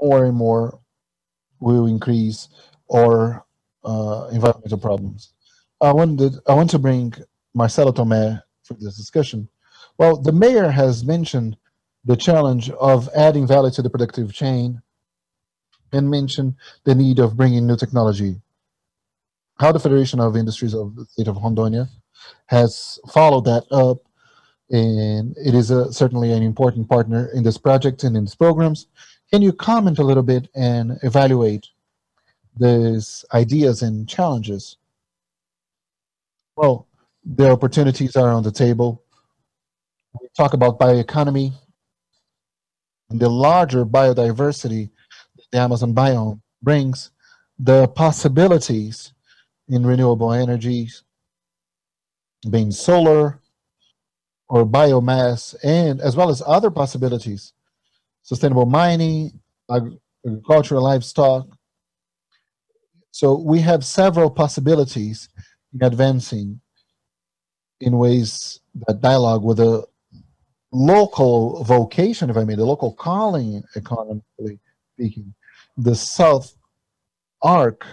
More and more will increase our environmental problems. I want to bring Marcelo Tomé for this discussion. Well, the mayor has mentioned the challenge of adding value to the productive chain and mentioned the need of bringing new technology. How the Federation of Industries of the state of Rondônia has followed that up, and it is certainly an important partner in this project and in these programs. Can you comment a little bit and evaluate these ideas and challenges? Well, the opportunities are on the table. We talk about bioeconomy and the larger biodiversity the Amazon biome brings, the possibilities in renewable energies, being solar or biomass, and as well as other possibilities, sustainable mining, agricultural livestock. So we have several possibilities in advancing in ways that dialogue with a local vocation, if I may, the local calling, economically speaking, the South arc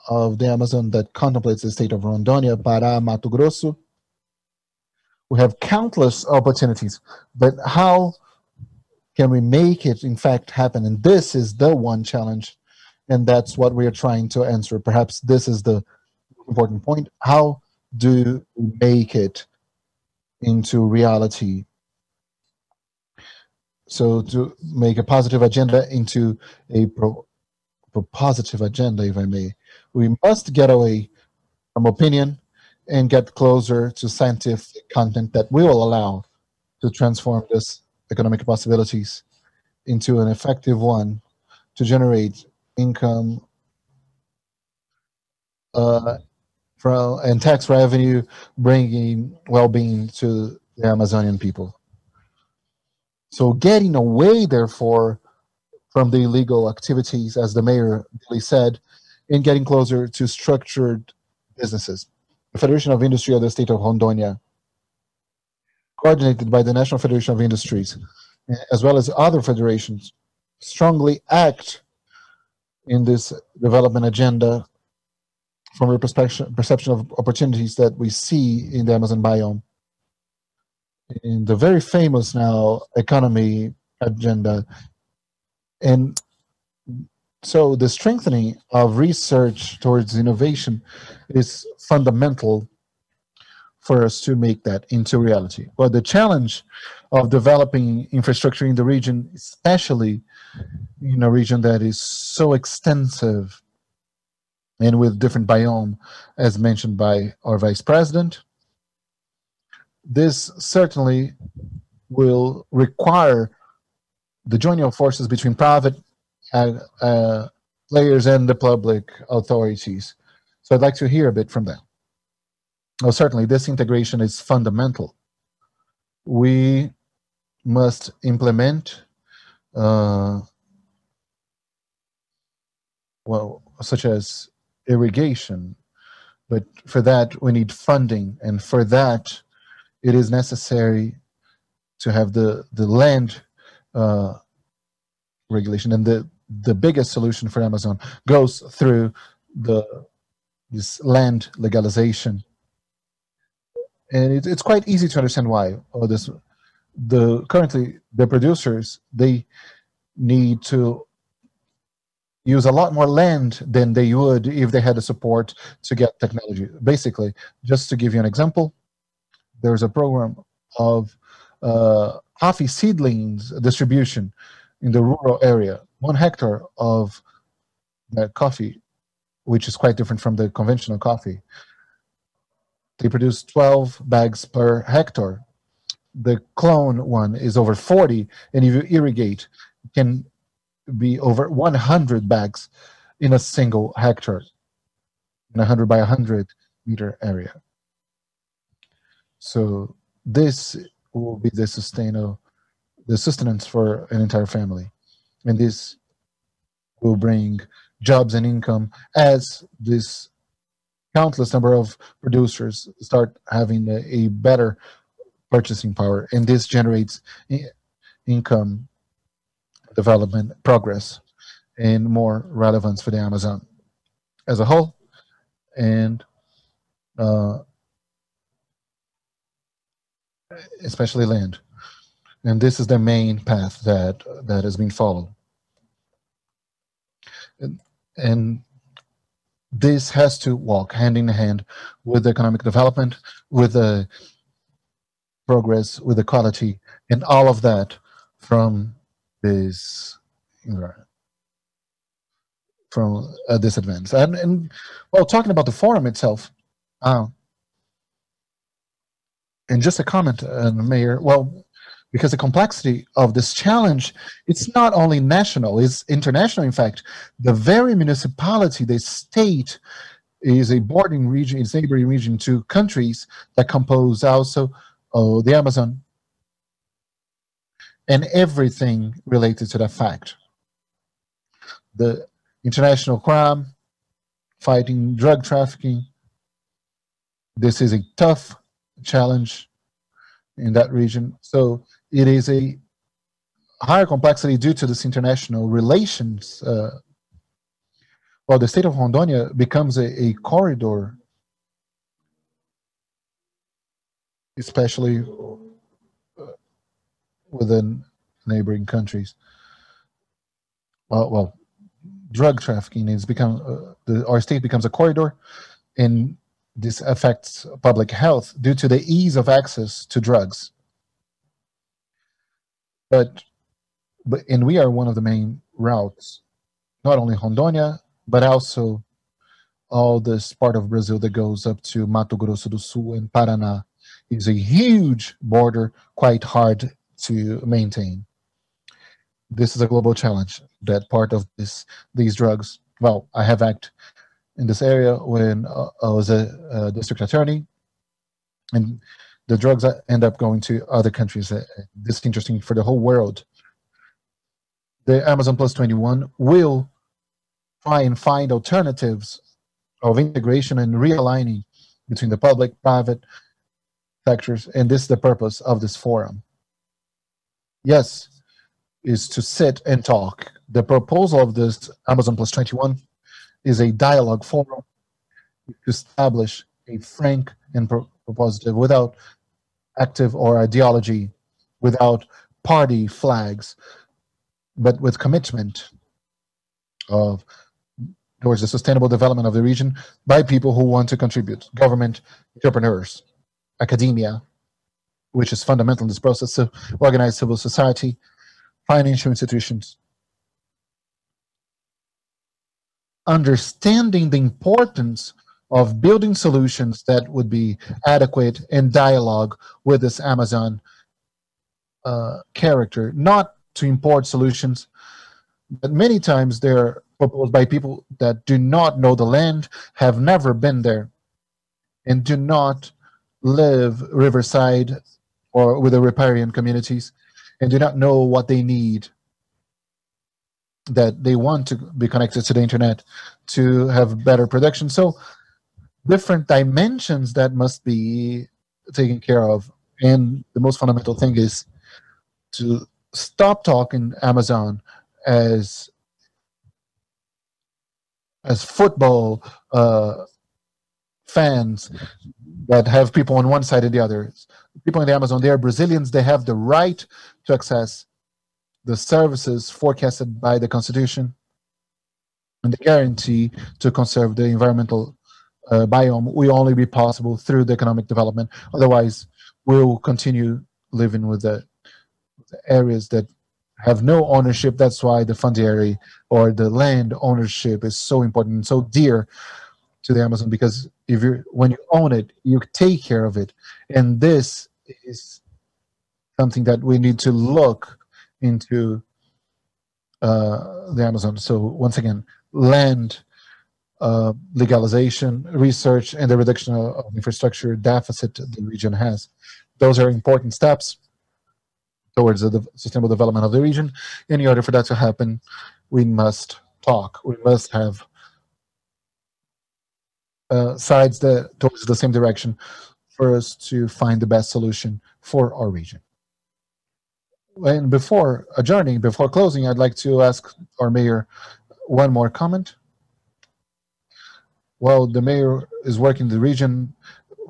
of the Amazon that contemplates the state of Rondônia, Pará, Mato Grosso. We have countless opportunities, but how can we make it in fact happen? And this is the one challenge, and that's what we are trying to answer. Perhaps this is the important point. How do we make it into reality? So to make a positive agenda into a positive agenda, if I may, we must get away from opinion and get closer to scientific content that will allow to transform this economic possibilities into an effective one to generate income from and tax revenue, bringing well-being to the Amazonian people. So getting away, therefore, from the illegal activities, as the mayor really said, and getting closer to structured businesses. The Federation of Industry of the state of Rondônia, coordinated by the National Federation of Industries, as well as other federations, strongly act in this development agenda from a perception of opportunities that we see in the Amazon biome. In the very famous now economy agenda. And so the strengthening of research towards innovation is fundamental for us to make that into reality. But the challenge of developing infrastructure in the region, especially in a region that is so extensive and with different biome, as mentioned by our vice president, this certainly will require the joining of forces between private players and the public authorities. So I'd like to hear a bit from them. Oh, certainly, this integration is fundamental. We must implement, such as irrigation, but for that we need funding, and for that it is necessary to have the land regulation, and the biggest solution for Amazon goes through this land legalization. And it's quite easy to understand why. Currently the producers, they need to use a lot more land than they would if they had the support to get technology. Basically, just to give you an example, there's a program of coffee seedlings distribution in the rural area. 1 hectare of coffee, which is quite different from the conventional coffee, they produce 12 bags per hectare. The clone one is over 40, and if you irrigate, it can be over 100 bags in a single hectare, in 100 by 100 meter area. So this will be the sustenance for an entire family, and this will bring jobs and income as this countless number of producers start having a better purchasing power, and this generates income, development, progress, and more relevance for the Amazon as a whole, and especially land. And this is the main path that has been followed. And this has to walk hand in hand with economic development, with the progress, with equality, and all of that from this Right. From a disadvantage. And well, talking about the forum itself, uh, and just a comment, Mayor. Well, because the complexity of this challenge, it's not only national, it's international. In fact, the very municipality, the state, is a bordering region, it's neighboring region to countries that compose also the Amazon and everything related to that fact. The international crime, fighting drug trafficking. This is a tough challenge in that region. So it is a higher complexity due to this international relations. Well, the state of Rondônia becomes a corridor, especially within neighboring countries. Well, drug trafficking is become our state becomes a corridor, and this affects public health due to the ease of access to drugs. But and we are one of the main routes, not only Rondônia, but also all this part of Brazil that goes up to Mato Grosso do Sul and Paraná. Is a huge border, quite hard to maintain. This is a global challenge. That part of these drugs. Well, I have acted in this area when I was a district attorney, and the drugs end up going to other countries. This is interesting for the whole world. The Amazon+21 will try and find alternatives of integration and realigning between the public, private sectors, and this is the purpose of this forum. Yes, is to sit and talk. The proposal of this Amazon+21 is a dialogue forum to establish a frank and propositive, without active or ideology, without party flags, but with commitment of towards the sustainable development of the region by people who want to contribute, government, entrepreneurs, academia, which is fundamental in this process, so organized civil society, financial institutions. Understanding the importance of building solutions that would be adequate in dialogue with this Amazon character, not to import solutions, but many times they're proposed by people that do not know the land, have never been there, and do not live riverside or with the riparian communities, and do not know what they need, that they want to be connected to the internet to have better production. So different dimensions that must be taken care of. And the most fundamental thing is to stop talking Amazon as football fans that have people on one side and the other. People in the Amazon, they are Brazilians. They have the right to access the services forecasted by the Constitution and the guarantee to conserve the environmental biome will only be possible through the economic development. Otherwise, we'll continue living with the areas that have no ownership. That's why the fundiary or the land ownership is so important and so dear to the Amazon, because when you own it, you take care of it. And this is something that we need to look into the Amazon. So once again, land legalization, research, and the reduction of infrastructure deficit the region has. Those are important steps towards the sustainable development of the region. In order for that to happen, we must talk. We must have sides towards the same direction for us to find the best solution for our region. And before adjourning, before closing, I'd like to ask our mayor one more comment. Well, the mayor is working the region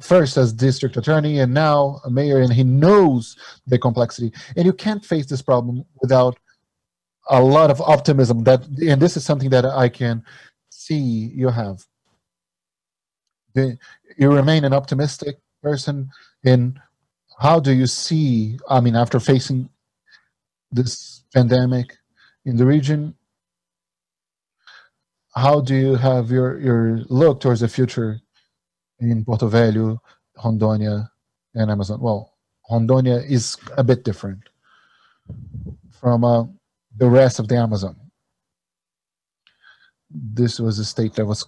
first as district attorney and now a mayor, and he knows the complexity. And you can't face this problem without a lot of optimism. And this is something that I can see you have. You remain an optimistic person. And how do you see, I mean, after facing this pandemic in the region, how do you have your look towards the future in Porto Velho, Rondônia, and Amazon? Well, Rondônia is a bit different from the rest of the Amazon. This was a state that was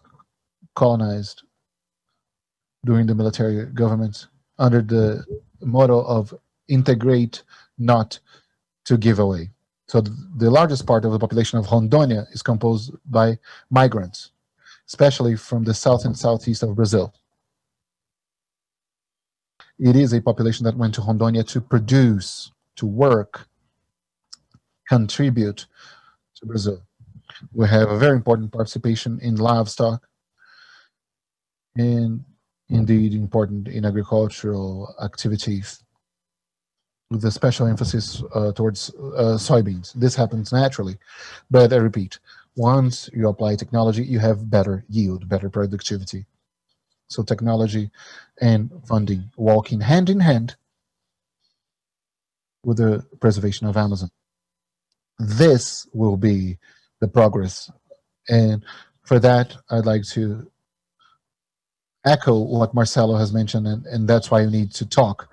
colonized during the military government under the motto of integrate, not to give away. So the largest part of the population of Rondônia is composed by migrants, especially from the south and southeast of Brazil. It is a population that went to Rondônia to produce, to work, contribute to Brazil. We have a very important participation in livestock and indeed important in agricultural activities, with a special emphasis towards soybeans. This happens naturally, but I repeat, once you apply technology, you have better yield, better productivity. So technology and funding walking hand in hand with the preservation of Amazon. This will be the progress. And for that, I'd like to echo what Marcelo has mentioned, and that's why we need to talk.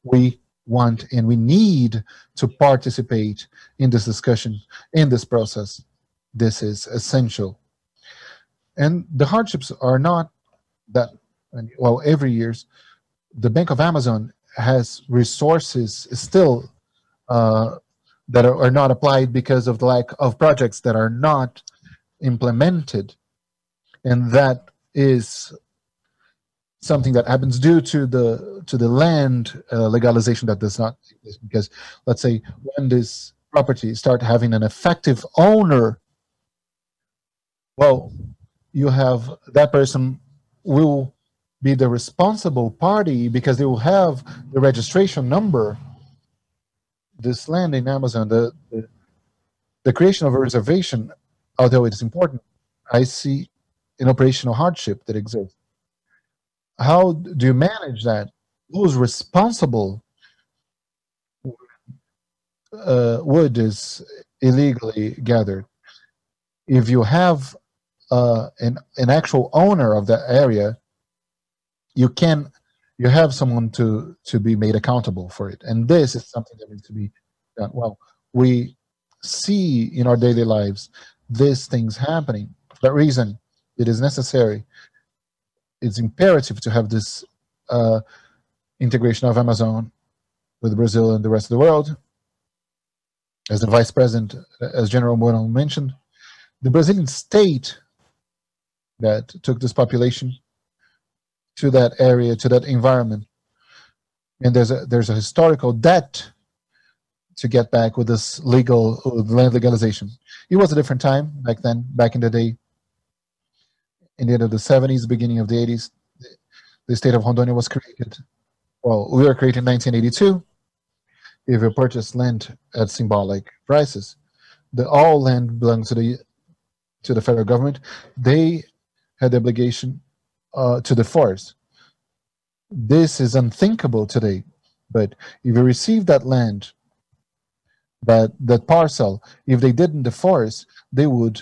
We want and we need to participate in this discussion, in this process. This is essential. And the hardships are not that, well, every year, the Bank of Amazon has resources still that are not applied because of the lack of projects that are not implemented. And that is something that happens due to the land legalization that does not exist. Because let's say when this property start having an effective owner, well, you have that person will be the responsible party because they will have the registration number. This land in Amazon, the creation of a reservation, although it is important, I see an operational hardship that exists. How do you manage that? Who's responsible? Wood is illegally gathered. If you have an actual owner of that area, you have someone to be made accountable for it. And this is something that needs to be done. Well, we see in our daily lives these things happening. For that reason, it is necessary, it's imperative to have this integration of Amazon with Brazil and the rest of the world. As the Vice President, as General Mourão mentioned, the Brazilian state that took this population to that area, to that environment, and there's a historical debt to get back with this legal land legalization. It was a different time back then, back in the day, in the end of the 70s, beginning of the 80s. The state of Rondônia was created. Well, we were created in 1982. If you purchase land at symbolic prices, all land belongs to the federal government. They had the obligation to the forest. This is unthinkable today. But if you receive that land, that parcel, if they didn't the forest, they would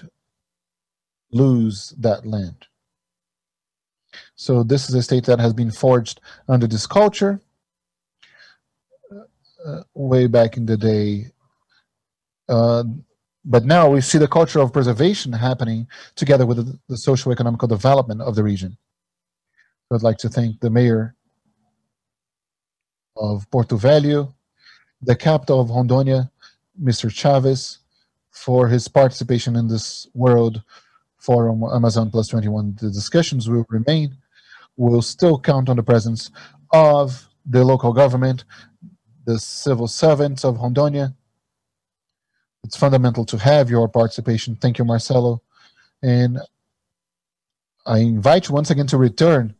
lose that land. So this is a state that has been forged under this culture way back in the day. But now we see the culture of preservation happening together with the socio-economical development of the region. So I'd like to thank the mayor of Porto Velho, the capital of Rondônia, Mr. Chavez, for his participation in this World Forum Amazon+21. The discussions will remain. We'll still count on the presence of the local government, the civil servants of Rondônia. It's fundamental to have your participation. Thank you, Marcelo. And I invite you once again to return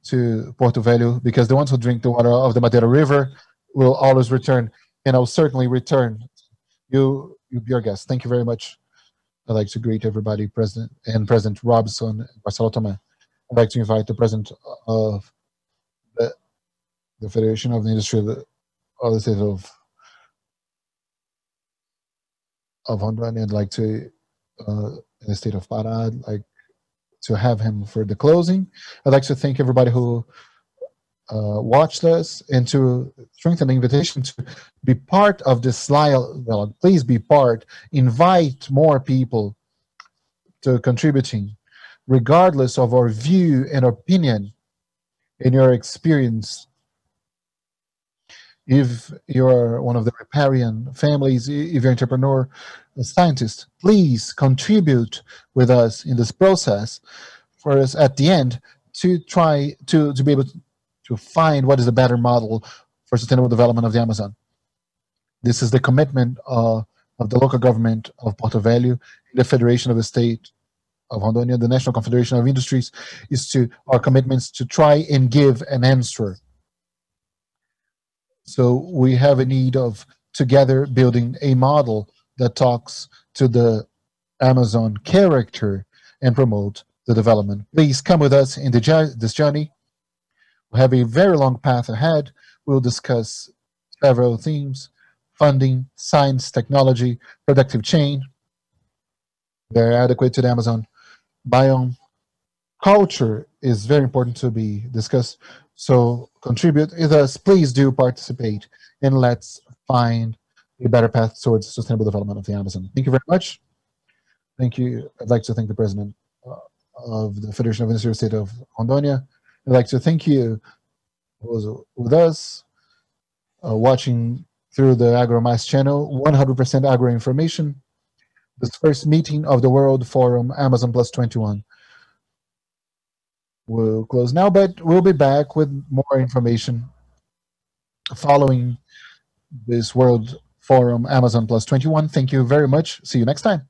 to Porto Velho, because the ones who drink the water of the Madeira River will always return. And I'll certainly return. You'll be our guest. Thank you very much. I'd like to greet everybody, President Robson and Marcelo Tomé. I'd like to invite the President of the Federation of the Industry of the State of of Honduras. I'd like to, in the state of Pará, I'd like to have him for the closing. I'd like to thank everybody who watched us and to strengthen the invitation to be part of this dialogue. Please be part. Invite more people to contributing, regardless of our view and opinion in your experience. If you're one of the riparian families, if you're an entrepreneur, a scientist, please contribute with us in this process for us at the end to try to be able to find what is a better model for sustainable development of the Amazon. This is the commitment of the local government of Porto Velho, the Federation of the State of Rondônia, the National Confederation of Industries, is to our commitments to try and give an answer. So we have a need of together building a model that talks to the Amazon character and promote the development. Please come with us in this journey. We have a very long path ahead. We'll discuss several themes: funding, science, technology, productive chain. They're adequate to the Amazon biome. Culture is very important to be discussed. So contribute with us. Please do participate, and let's find a better path towards sustainable development of the Amazon. Thank you very much. Thank you. I'd like to thank the president of the Federation of Industry of the State of Rondônia. I'd like to thank you who was with us watching through the AgroMais channel, 100% agro information. This first meeting of the World Forum Amazon+21 will close now, but we'll be back with more information following this World Forum Amazon+21. Thank you very much. See you next time.